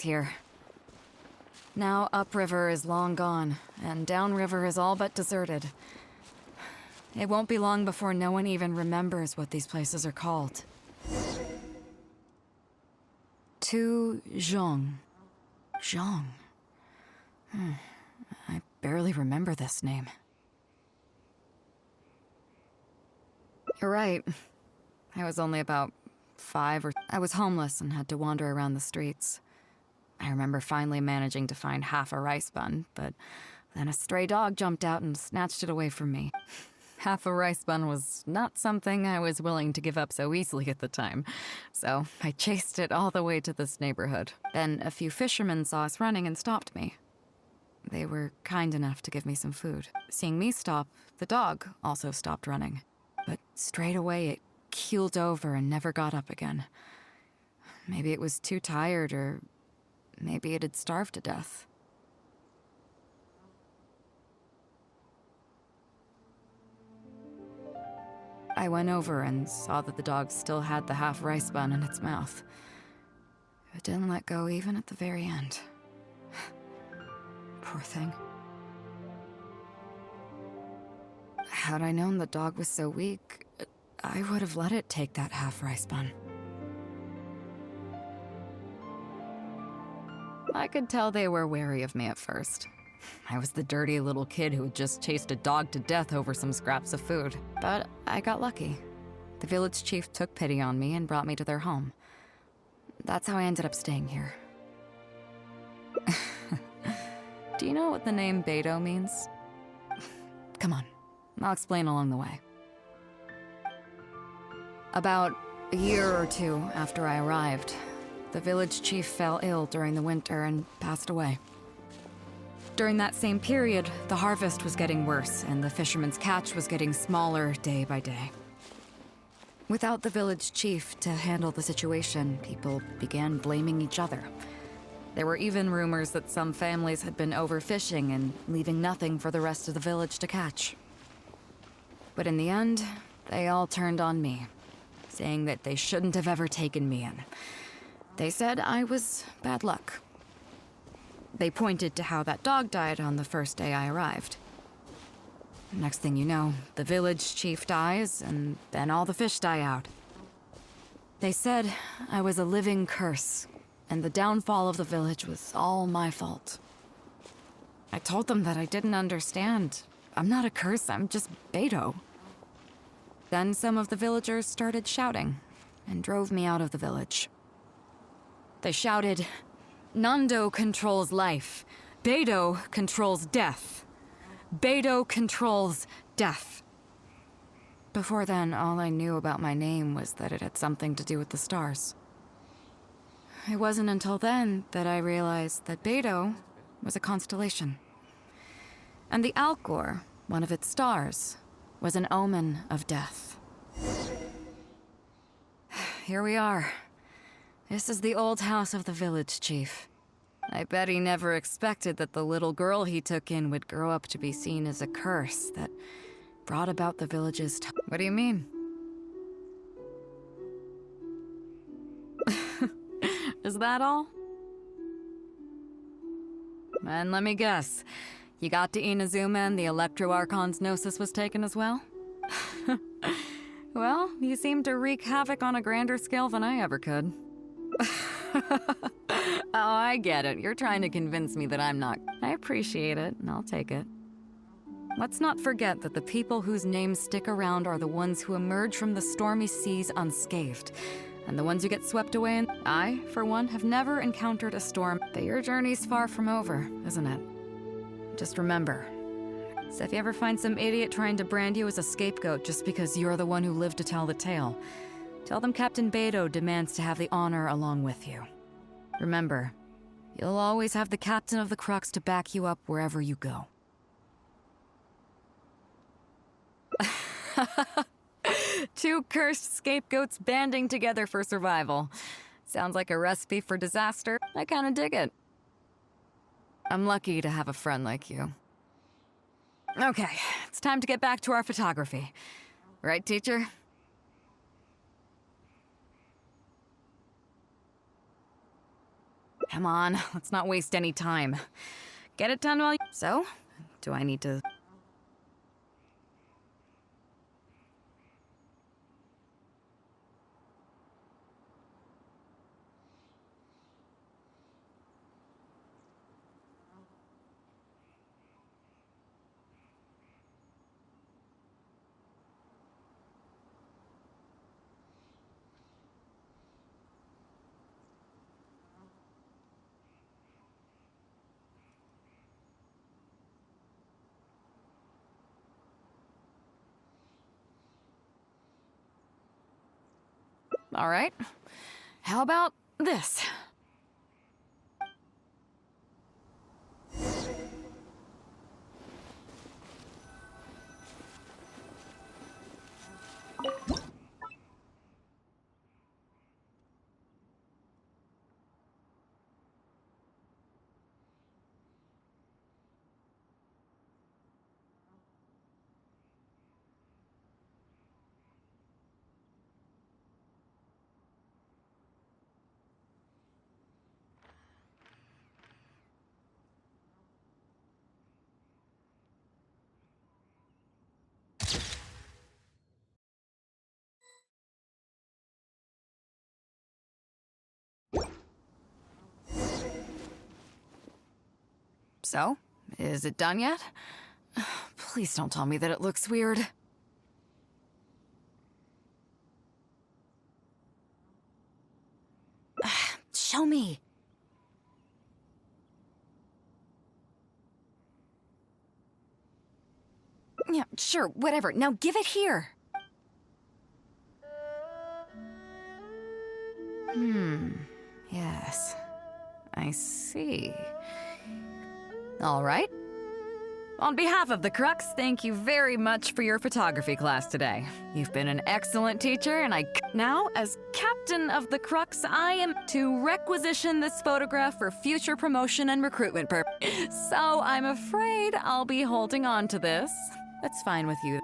here. Now upriver is long gone, and downriver is all but deserted. It won't be long before no one even remembers what these places are called. To Zhong. Zhong. I barely remember this name. You're right. I was only about 5 or... I was homeless and had to wander around the streets. I remember finally managing to find half a rice bun, but then a stray dog jumped out and snatched it away from me. Half a rice bun was not something I was willing to give up so easily at the time, so I chased it all the way to this neighborhood. Then a few fishermen saw us running and stopped me. They were kind enough to give me some food. Seeing me stop, the dog also stopped running. But straight away it keeled over and never got up again. Maybe it was too tired, or maybe it had starved to death. I went over and saw that the dog still had the half rice bun in its mouth. It didn't let go even at the very end. Poor thing. Had I known the dog was so weak, I would have let it take that half rice bun. I could tell they were wary of me at first. I was the dirty little kid who had just chased a dog to death over some scraps of food. But I got lucky. The village chief took pity on me and brought me to their home. That's how I ended up staying here. Do you know what the name Beidou means? Come on, I'll explain along the way. About a year or two after I arrived, the village chief fell ill during the winter and passed away. During that same period, the harvest was getting worse, and the fishermen's catch was getting smaller day by day. Without the village chief to handle the situation, people began blaming each other. There were even rumors that some families had been overfishing and leaving nothing for the rest of the village to catch. But in the end, they all turned on me, saying that they shouldn't have ever taken me in. They said I was bad luck. They pointed to how that dog died on the first day I arrived. Next thing you know, the village chief dies, and then all the fish die out. They said I was a living curse, and the downfall of the village was all my fault. I told them that I didn't understand. I'm not a curse, I'm just Beidou. Then some of the villagers started shouting, and drove me out of the village. They shouted, "Nando controls life. Beidou controls death. Beidou controls death." Before then, all I knew about my name was that it had something to do with the stars. It wasn't until then that I realized that Beidou was a constellation. And the Alcor, one of its stars, was an omen of death. Here we are. This is the old house of the village chief. I bet he never expected that the little girl he took in would grow up to be seen as a curse that brought about the village's What do you mean? Is that all? And let me guess, you got to Inazuma and the Electro Archon's Gnosis was taken as well? Well, you seem to wreak havoc on a grander scale than I ever could. Oh, I get it. You're trying to convince me that I'm not. I appreciate it, and I'll take it. Let's not forget that the people whose names stick around are the ones who emerge from the stormy seas unscathed, and the ones who get swept away. And I, for one, have never encountered a storm, but your journey's far from over, isn't it? Just remember, so if you ever find some idiot trying to brand you as a scapegoat just because you're the one who lived to tell the tale, tell them Captain Beidou demands to have the honor along with you. Remember, you'll always have the captain of the Crux to back you up wherever you go. Two cursed scapegoats banding together for survival. Sounds like a recipe for disaster. I kinda dig it. I'm lucky to have a friend like you. Okay, it's time to get back to our photography. Right, teacher? Come on, let's not waste any time. Get it done while you... So, do I need to... All right. How about this? So, is it done yet? Please don't tell me that it looks weird. Show me. Yeah, sure, whatever. Now give it here. Yes. I see. All right. On behalf of the Crux, thank you very much for your photography class today. You've been an excellent teacher, and now, as captain of the Crux, I am to requisition this photograph for future promotion and recruitment purposes. So I'm afraid I'll be holding on to this. That's fine with you.